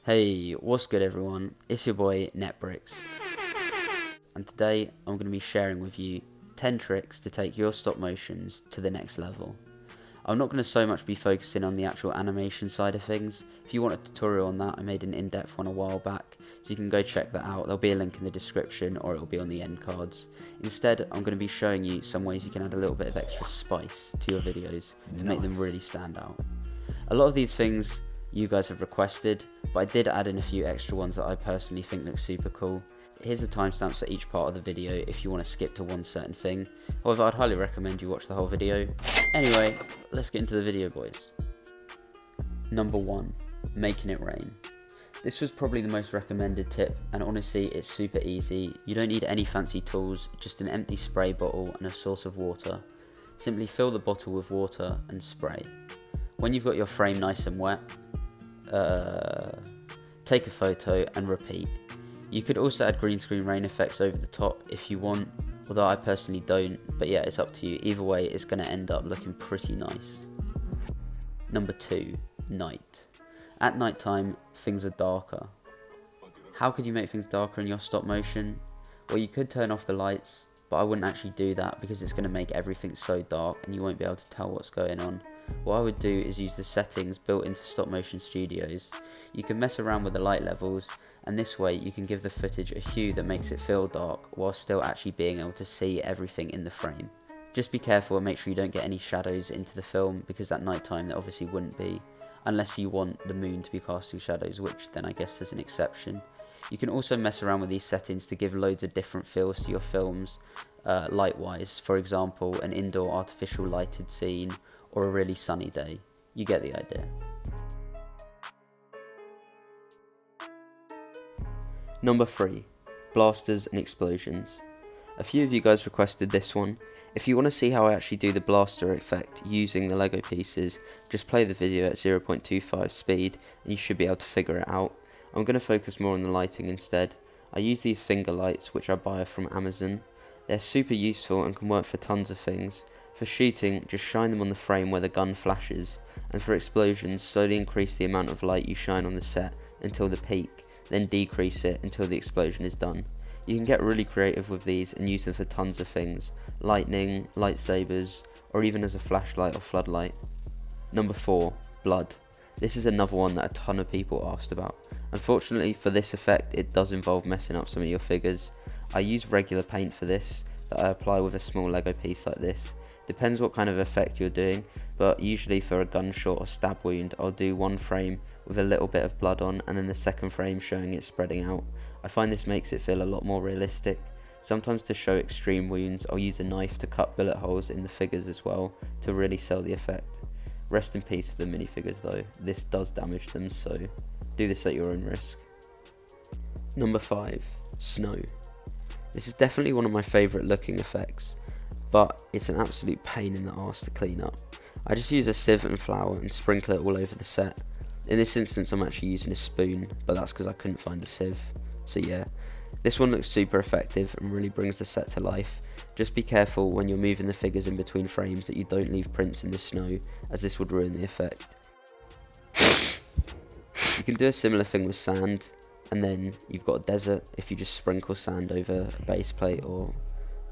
Hey, what's good everyone? It's your boy NetBricks, and today I'm going to be sharing with you 10 tricks to take your stop motions to the next level. I'm not going to so much be focusing on the actual animation side of things. If you want a tutorial on that, I made an in-depth one a while back, so you can go check that out. There'll be a link in the description or it'll be on the end cards. Instead, I'm going to be showing you some ways you can add a little bit of extra spice to your videos to make them really stand out. A lot of these things you guys have requested, but I did add in a few extra ones that I personally think look super cool. Here's the timestamps for each part of the video if you want to skip to one certain thing. However, I'd highly recommend you watch the whole video. Anyway, let's get into the video, boys. Number 1, making it rain. This was probably the most recommended tip, and honestly it's super easy. You don't need any fancy tools, just an empty spray bottle and a source of water. Simply fill the bottle with water and spray. When you've got your frame nice and wet, take a photo and repeat. You could also add green screen rain effects over the top if you want, although I personally don't, but yeah, it's up to you. Either way, it's going to end up looking pretty nice. Number 2, night. At night time, things are darker. How could you make things darker in your stop motion? Well, you could turn off the lights, but I wouldn't actually do that because it's going to make everything so dark and you won't be able to tell what's going on. What I would do is use the settings built into stop motion studios. You can mess around with the light levels, and this way you can give the footage a hue that makes it feel dark while still actually being able to see everything in the frame. Just be careful and make sure you don't get any shadows into the film, because at night time there obviously wouldn't be, unless you want the moon to be casting shadows, which then I guess there's an exception. You can also mess around with these settings to give loads of different feels to your films, light wise. For example, an indoor artificial lighted scene or a really sunny day. You get the idea. Number 3, blasters and explosions. A few of you guys requested this one. If you want to see how I actually do the blaster effect using the Lego pieces, just play the video at 0.25 speed and you should be able to figure it out. I'm going to focus more on the lighting instead. I use these finger lights which I buy from Amazon. They're super useful and can work for tons of things. For shooting, just shine them on the frame where the gun flashes, and for explosions, slowly increase the amount of light you shine on the set until the peak, then decrease it until the explosion is done. You can get really creative with these and use them for tons of things: lightning, lightsabers, or even as a flashlight or floodlight. Number 4, blood. This is another one that a ton of people asked about. Unfortunately for this effect, it does involve messing up some of your figures. I use regular paint for this that I apply with a small Lego piece like this. Depends what kind of effect you're doing, but usually for a gunshot or stab wound, I'll do one frame with a little bit of blood on and then the second frame showing it spreading out. I find this makes it feel a lot more realistic. Sometimes to show extreme wounds, I'll use a knife to cut bullet holes in the figures as well to really sell the effect. Rest in peace to the minifigures though, this does damage them, so do this at your own risk. Number 5, snow. This is definitely one of my favourite looking effects, but it's an absolute pain in the arse to clean up. I just use a sieve and flour and sprinkle it all over the set. In this instance I'm actually using a spoon, but that's because I couldn't find a sieve. So yeah, this one looks super effective and really brings the set to life. Just be careful when you're moving the figures in between frames that you don't leave prints in the snow, as this would ruin the effect. You can do a similar thing with sand, and then you've got a desert if you just sprinkle sand over a base plate or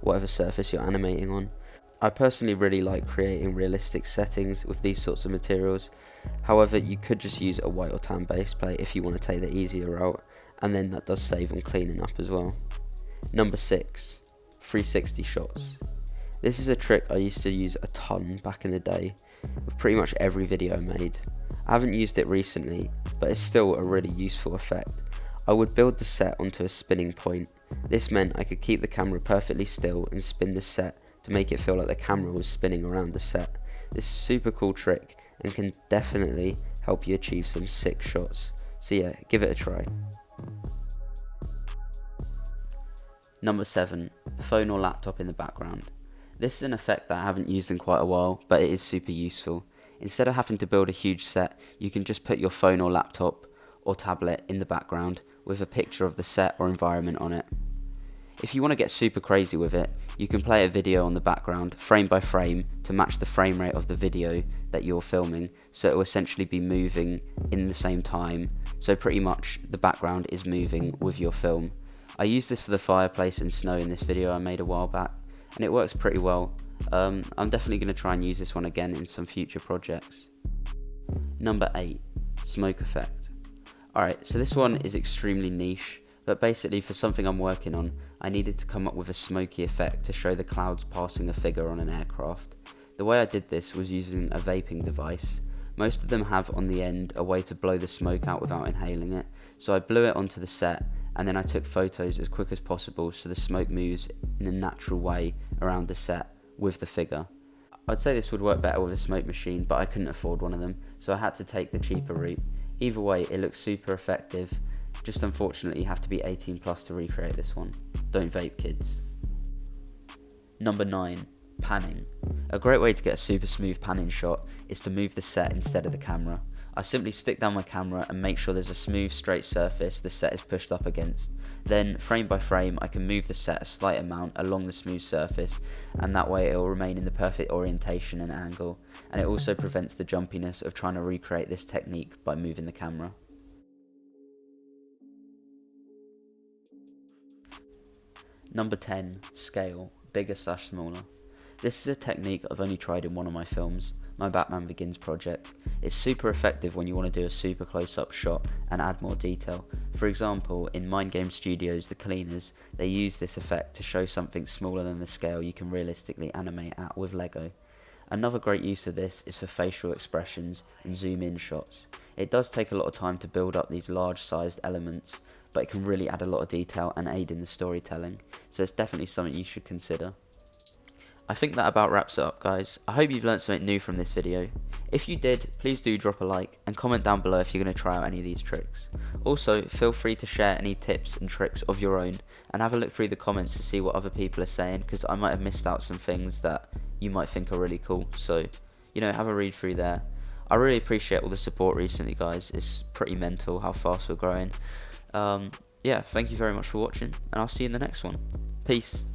whatever surface you're animating on. I personally really like creating realistic settings with these sorts of materials. However, you could just use a white or tan base plate if you want to take the easier route, and then that does save on cleaning up as well. Number 6, 360 shots. This is a trick I used to use a ton back in the day with pretty much every video I made. I haven't used it recently, but it's still a really useful effect. I would build the set onto a spinning point. This meant I could keep the camera perfectly still and spin the set to make it feel like the camera was spinning around the set. This is a super cool trick and can definitely help you achieve some sick shots. So yeah, give it a try. Number 7, phone or laptop in the background. This is an effect that I haven't used in quite a while, but it is super useful. Instead of having to build a huge set, you can just put your phone or laptop or tablet in the background with a picture of the set or environment on it. If you want to get super crazy with it, you can play a video on the background frame by frame to match the frame rate of the video that you're filming, so it will essentially be moving in the same time, so pretty much the background is moving with your film. I used this for the fireplace and snow in this video I made a while back, and it works pretty well. I'm definitely going to try and use this one again in some future projects. Number 8, smoke effect. Alright, so this one is extremely niche, but basically for something I'm working on, I needed to come up with a smoky effect to show the clouds passing a figure on an aircraft. The way I did this was using a vaping device. Most of them have on the end a way to blow the smoke out without inhaling it, so I blew it onto the set, and then I took photos as quick as possible so the smoke moves in a natural way around the set with the figure. I'd say this would work better with a smoke machine, but I couldn't afford one of them, so I had to take the cheaper route. Either way, it looks super effective, just unfortunately you have to be 18 plus to recreate this one. Don't vape, kids. Number 9, panning. A great way to get a super smooth panning shot is to move the set instead of the camera. I simply stick down my camera and make sure there's a smooth straight surface the set is pushed up against. Then frame by frame I can move the set a slight amount along the smooth surface, and that way it will remain in the perfect orientation and angle, and it also prevents the jumpiness of trying to recreate this technique by moving the camera. Number 10, scale, bigger/smaller. This is a technique I've only tried in one of my films, my Batman Begins project. It's super effective when you want to do a super close-up shot and add more detail. For example, in Mind Game Studios' The Cleaners, they use this effect to show something smaller than the scale you can realistically animate at with Lego. Another great use of this is for facial expressions and zoom-in shots. It does take a lot of time to build up these large-sized elements, but it can really add a lot of detail and aid in the storytelling, so it's definitely something you should consider. I think that about wraps it up, guys. I hope you've learned something new from this video. If you did, please do drop a like and comment down below if you're going to try out any of these tricks. Also, feel free to share any tips and tricks of your own and have a look through the comments to see what other people are saying, because I might have missed out some things that you might think are really cool, so have a read through there. I really appreciate all the support recently, guys. It's pretty mental how fast we're growing. Thank you very much for watching, and I'll see you in the next one. Peace.